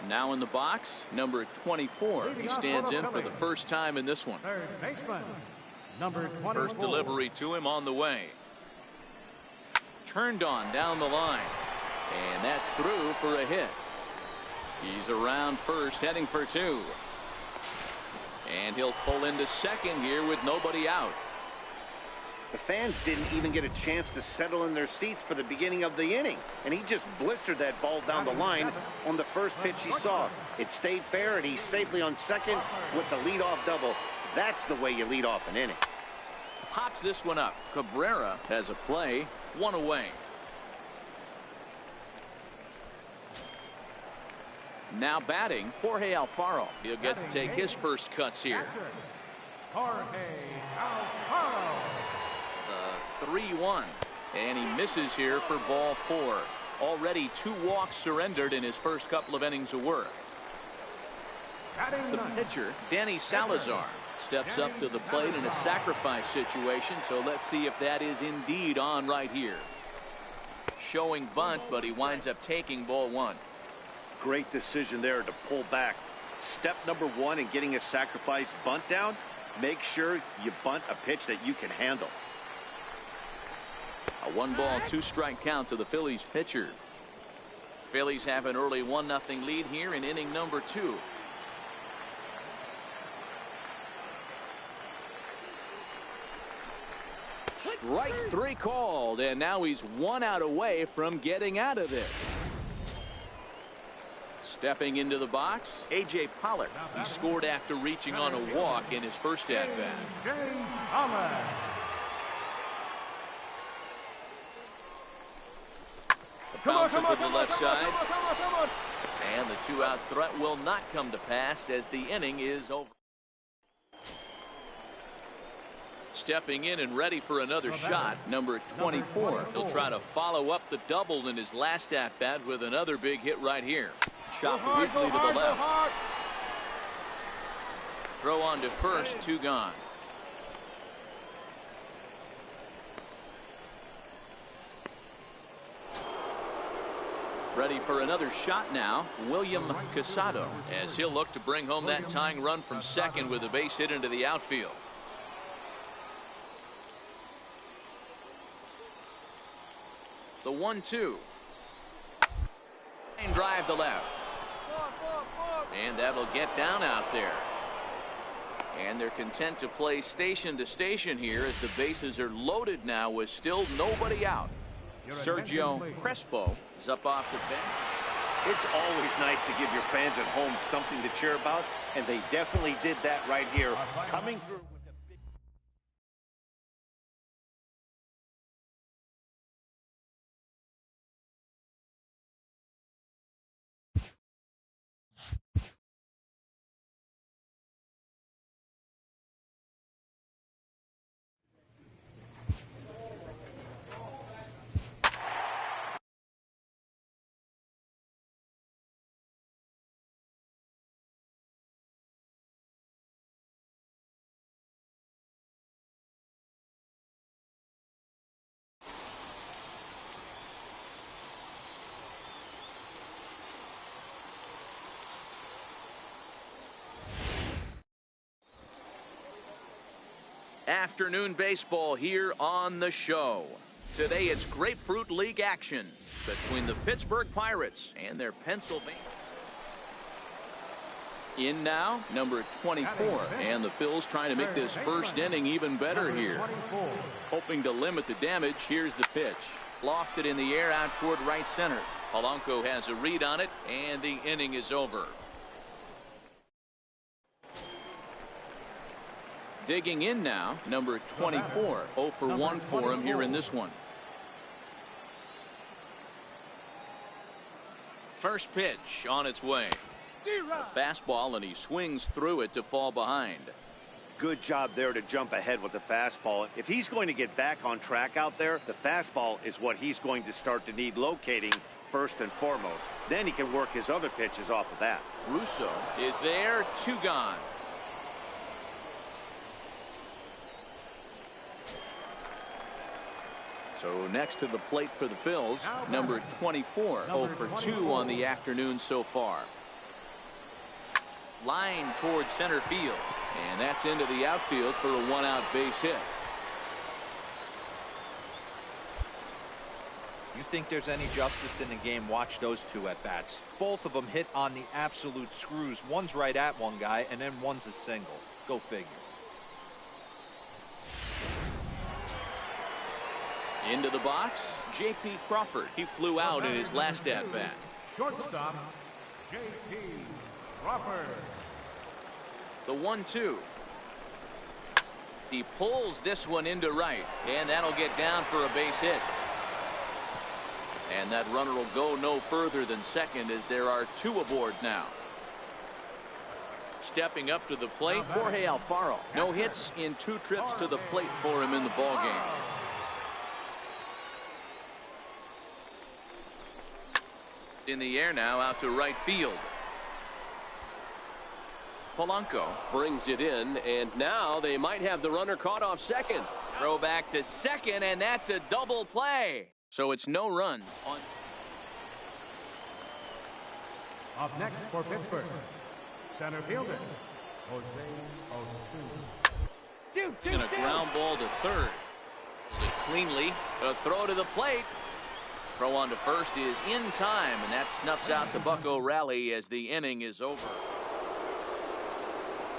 Now in the box, number 24. He stands in for the first time in this one. Third baseman, number 24. First delivery to him on the way. Turned on down the line. And that's through for a hit. He's around first, heading for two. And he'll pull into second here with nobody out. The fans didn't even get a chance to settle in their seats for the beginning of the inning, and he just blistered that ball down the line on the first pitch he saw. It stayed fair, and he's safely on second with the leadoff double. That's the way you lead off an inning. Pops this one up. Cabrera has a play, one away. Now batting, Jorge Alfaro. He'll get to take his first cuts here. Jorge Alfaro. The 3-1. And he misses here for ball 4. Already 2 walks surrendered in his first couple of innings of work. The pitcher, Danny Salazar, steps up to the plate in a sacrifice situation, so let's see if that is indeed on right here. Showing bunt, but he winds up taking ball 1. Great decision there to pull back. Step number 1 in getting a sacrifice bunt down, make sure you bunt a pitch that you can handle. A 1-ball 2-strike count to the Phillies pitcher. Phillies have an early 1-0 lead here in inning number 2. Strike 3 called, and now he's 1 out away from getting out of this. Stepping into the box, A.J. Pollock. He scored after reaching on a walk in his first at-bat. The bouncer to the left side. And the 2-out threat will not come to pass as the inning is over. Stepping in and ready for another shot, number 24. He'll try to follow up the double in his last at-bat with another big hit right here. Chopped weakly to the left. Throw on to first, 2 gone. Ready for another shot now, William Casado, as he'll look to bring home that tying run from second with a base hit into the outfield. The 1-2. And drive to left. And that'll get down out there. And they're content to play station to station here as the bases are loaded now with still nobody out. Sergio Crespo is up off the bench. It's always nice to give your fans at home something to cheer about, and they definitely did that right here. Coming through. Afternoon baseball here on the show. Today it's Grapefruit League action between the Pittsburgh Pirates and their Pennsylvania. In now, number 24, and the Phils trying to make this first inning even better here. Hoping to limit the damage. Here's the pitch. Lofted in the air out toward right center. Polanco has a read on it, and the inning is over. Digging in now, number 24. 0 for 1 for him here in this one. First pitch on its way. A fastball, and he swings through it to fall behind. Good job there to jump ahead with the fastball. If he's going to get back on track out there, the fastball is what he's going to start to need locating first and foremost. Then he can work his other pitches off of that. Russo is there, 2 gone. So next to the plate for the Phils, number 24, 0 for 2 on the afternoon so far. line towards center field. And that's into the outfield for a one-out base hit. You think there's any justice in the game? Watch those two at bats. Both of them hit on the absolute screws. One's right at one guy, and then one's a single. Go figure. Into the box, J.P. Crawford. He flew out in his last at bat. Shortstop, J.P. Crawford. The 1-2. He pulls this one into right, and that'll get down for a base hit. And that runner will go no further than second as there are two aboard now. Stepping up to the plate, Jorge Alfaro. No hits in 2 trips to the plate for him in the ballgame. In the air now, out to right field. Polanco brings it in, and now they might have the runner caught off second. Throw back to second, and that's a double play. So it's no run on. Up next for Pittsburgh, center fielder, Jose Altuve. And a ground ball to third. Cleanly, a throw to the plate. Throw on to first is in time, and that snuffs out the Bucco rally as the inning is over.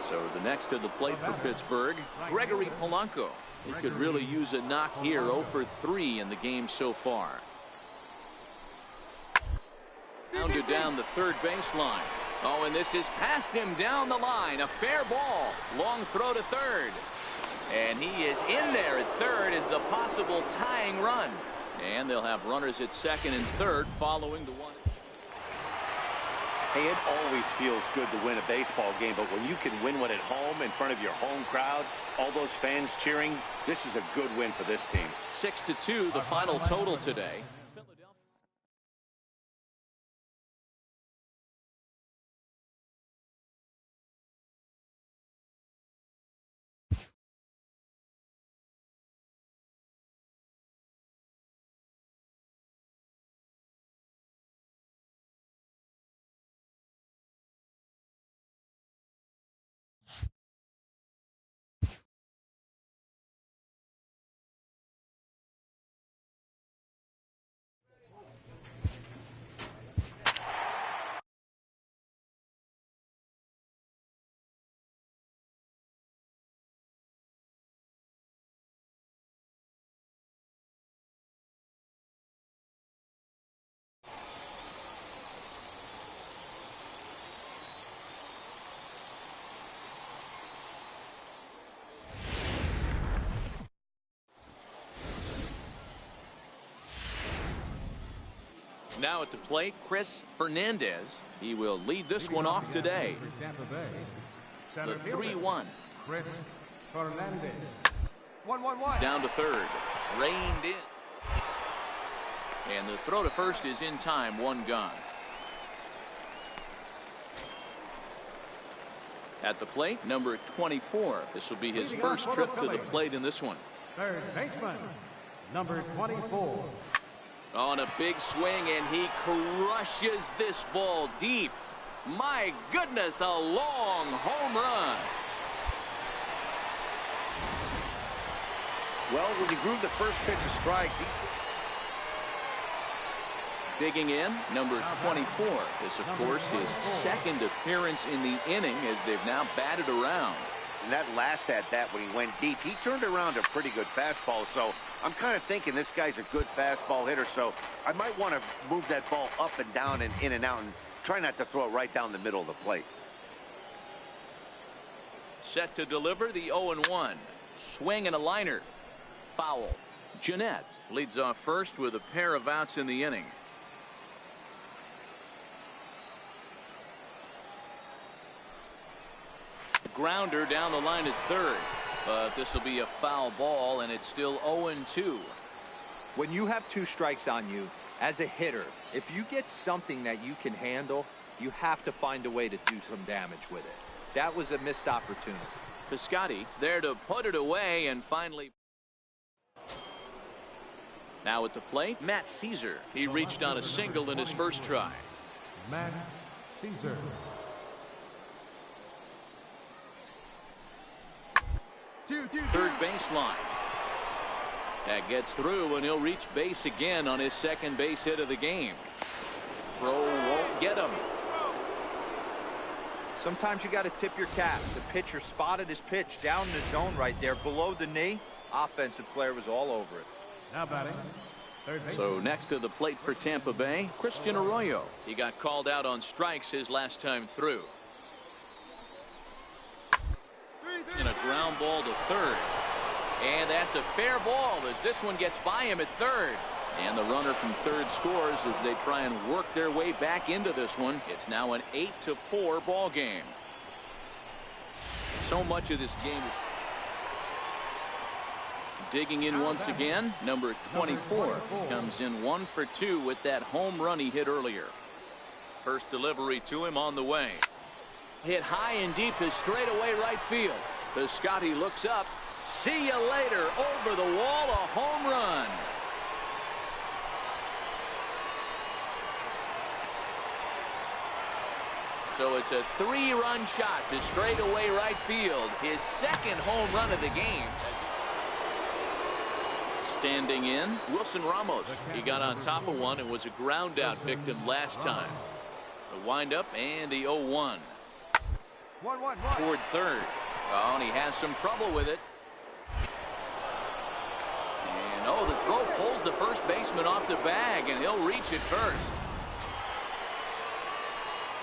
So the next to the plate for Pittsburgh, Gregory Polanco. He could really use a knock here. 0 for 3 in the game so far. Pounded down the third baseline. Oh, and this is past him down the line. A fair ball. Long throw to third. And he is in there at third as the possible tying run. And they'll have runners at second and third following the one. Hey, it always feels good to win a baseball game, but when you can win one at home in front of your home crowd, all those fans cheering, this is a good win for this team. 6-2, the final total today. Now at the plate, Chris Fernandez. He will lead this one off today. The 3-1. Chris Fernandez. 1-1-1. Down to third. Reined in. And the throw to first is in time. One gone. At the plate, number 24. This will be his first trip to the plate in this one. Third baseman, number 24. On a big swing, and he crushes this ball deep. My goodness, a long home run. Well, when you groove the first pitch a strike, Digging in, number 24. This, of course, his second appearance in the inning as they've now batted around. and that last at bat when he went deep, he turned around a pretty good fastball. So I'm kind of thinking this guy's a good fastball hitter. So I might want to move that ball up and down and in and out and try not to throw it right down the middle of the plate. Set to deliver the 0-1. Swing and a liner. Foul. Jeanette leads off first with a pair of outs in the inning. Grounder down the line at third, but this will be a foul ball, and it's still 0-2. When you have 2 strikes on you as a hitter, if you get something that you can handle, you have to find a way to do some damage with it. That was a missed opportunity. Piscotty's there to put it away, and finally. Now at the plate, Matt Caesar. He reached on a single in his first try. Matt Caesar. Third baseline. That gets through, and he'll reach base again on his second base hit of the game. Throw won't get him. Sometimes you got to tip your cap. The pitcher spotted his pitch down in the zone right there below the knee. Offensive player was all over it. Now batting. Third base. So next to the plate for Tampa Bay, Christian Arroyo. He got called out on strikes his last time through. And a ground ball to third. And that's a fair ball as this one gets by him at third. And the runner from third scores as they try and work their way back into this one. It's now an 8-4 ball game. So much of this game is digging in once again. Number 24 comes in 1 for 2 with that home run he hit earlier. First delivery to him on the way. Hit high and deep to straightaway right field. Piscotty looks up. See you later. Over the wall, a home run. So it's a 3-run shot to straightaway right field. His second home run of the game. Standing in, Wilson Ramos. He got on top of one and was a ground out victim last time. The windup and the 0-1. 1-1-1. Toward third. Oh, and he has some trouble with it. And oh, the throw pulls the first baseman off the bag, and he'll reach it first.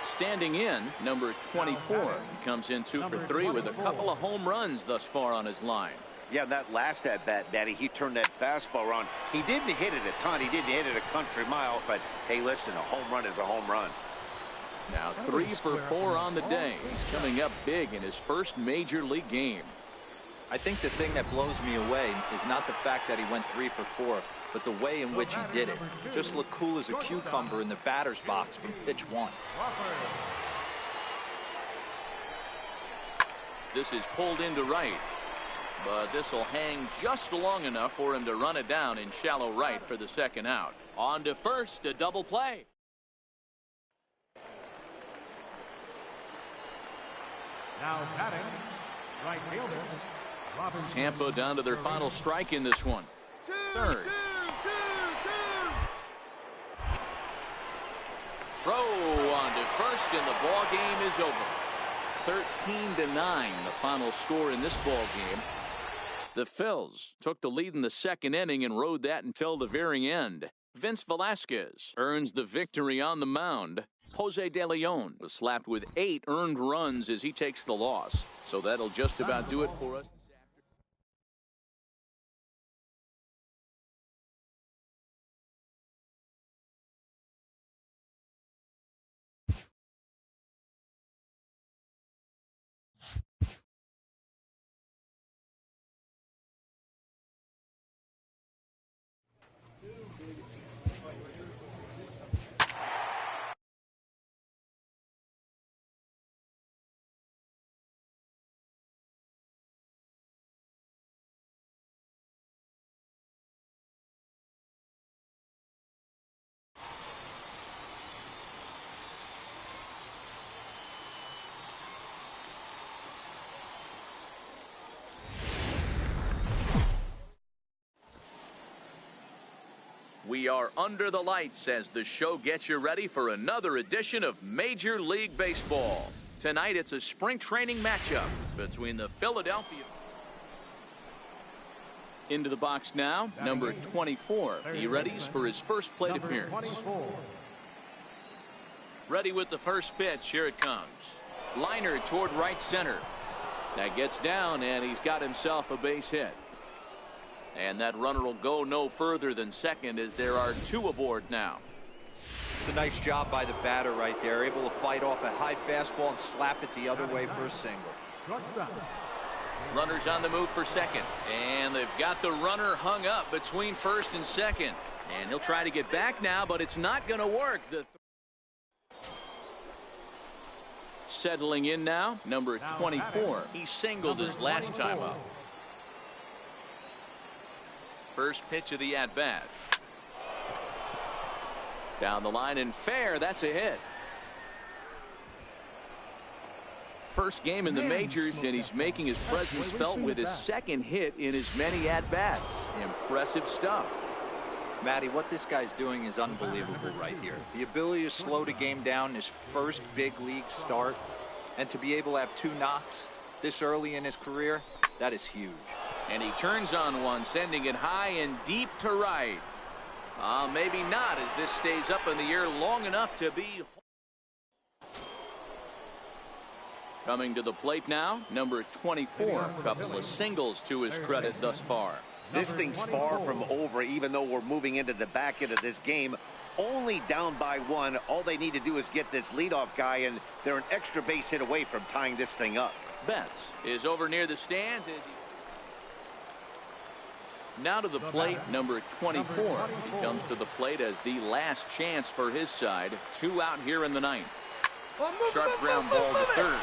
Standing in, number 24. He comes in 2 for 3 with a couple of home runs thus far on his line. Yeah, that last at-bat, Daddy, he turned that fastball around. He didn't hit it a ton. He didn't hit it a country mile. But, hey, listen, a home run is a home run. Now 3 for 4 on the day. He's coming up big in his first major league game. I think the thing that blows me away is not the fact that he went 3 for 4, but the way in which he did it. Just looked cool as a cucumber in the batter's box from pitch 1. This is pulled into right. But this will hang just long enough for him to run it down in shallow right for the second out. On to first, a double play. Now batting. Right fielder. Robinson. Tampa down to their final strike in this one. Third. Throw on to first, and the ball game is over. 13-9, the final score in this ball game. The Phils took the lead in the second inning and rode that until the very end. Vince Velasquez earns the victory on the mound. Jose De Leon was slapped with 8 earned runs as he takes the loss. So that'll just about do it for us. We are under the lights as the show gets you ready for another edition of Major League Baseball. Tonight it's a spring training matchup between the Philadelphia. Into the box now, number 24. He readies for his first plate appearance. Ready with the first pitch. Here it comes. Liner toward right center. That gets down, and he's got himself a base hit. And that runner will go no further than second as there are 2 aboard now. It's a nice job by the batter right there. Able to fight off a high fastball and slap it the other way for a single. Runners on the move for second. And they've got the runner hung up between first and second. And he'll try to get back now, but it's not going to work. Settling in now, number 24. He singled his last time up. First pitch of the at-bat. Down the line and fair. That's a hit. first game in the majors, and he's making his presence felt with his second hit in as many at-bats. Impressive stuff. Matty, what this guy's doing is unbelievable right here. The ability to slow the game down, his first big league start, and to be able to have 2 knocks this early in his career, that is huge. And he turns on one, sending it high and deep to right. Maybe not, as this stays up in the air long enough to be. Coming to the plate now, number 24. Couple of singles to his credit thus far. This thing's far from over, even though we're moving into the back end of this game. Only down by 1. All they need to do is get this leadoff guy, and they're an extra base hit away from tying this thing up. Betts is over near the stands. Now to the plate, number 24. He comes to the plate as the last chance for his side. 2 out here in the 9th. Sharp ground ball to third.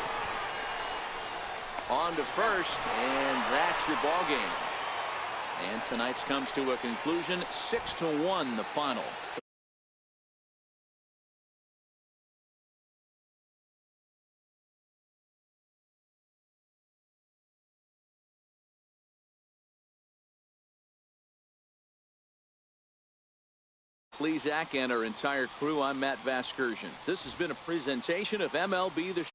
On to first, and that's your ball game. And tonight's comes to a conclusion, 6-1 the final. Please, Zach, and our entire crew, I'm Matt Vasgersian. This has been a presentation of MLB The